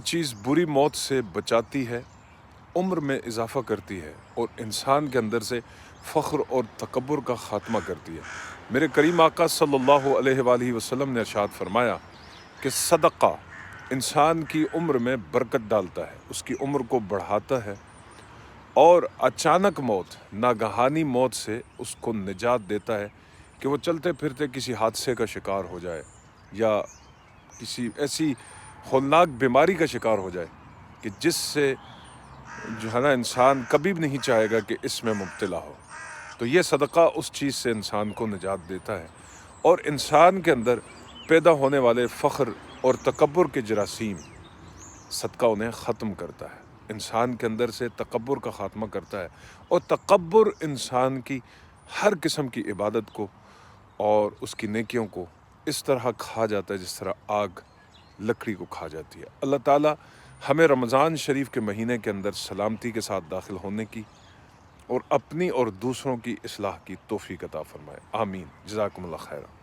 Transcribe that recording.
چیز بری موت سے بچاتی ہے، عمر میں اضافہ کرتی ہے اور انسان کے اندر سے فخر اور تکبر کا خاتمہ کرتی ہے۔ میرے کریم آقا صلی اللہ علیہ وآلہ وسلم نے ارشاد فرمایا کہ صدقہ انسان کی عمر میں برکت ڈالتا ہے، اس کی عمر کو بڑھاتا ہے، اور اچانک موت، ناگہانی موت سے اس کو نجات دیتا ہے کہ وہ چلتے پھرتے کسی حادثے کا شکار ہو جائے یا کسی ایسی ہولناک بیماری کا شکار ہو جائے کہ جس سے جو ہے نا انسان کبھی بھی نہیں چاہے گا کہ اس میں مبتلا ہو۔ تو یہ صدقہ اس چیز سے انسان کو نجات دیتا ہے اور انسان کے اندر پیدا ہونے والے فخر اور تکبر کے جراثیم، صدقہ انہیں ختم کرتا ہے، انسان کے اندر سے تکبر کا خاتمہ کرتا ہے، اور تکبر انسان کی ہر قسم کی عبادت کو اور اس کی نیکیوں کو اس طرح کھا جاتا ہے جس طرح آگ لکڑی کو کھا جاتی ہے۔ اللہ تعالیٰ ہمیں رمضان شریف کے مہینے کے اندر سلامتی کے ساتھ داخل ہونے کی اور اپنی اور دوسروں کی اصلاح کی توفیق عطا فرمائے، آمین۔ جزاکم اللہ خیر۔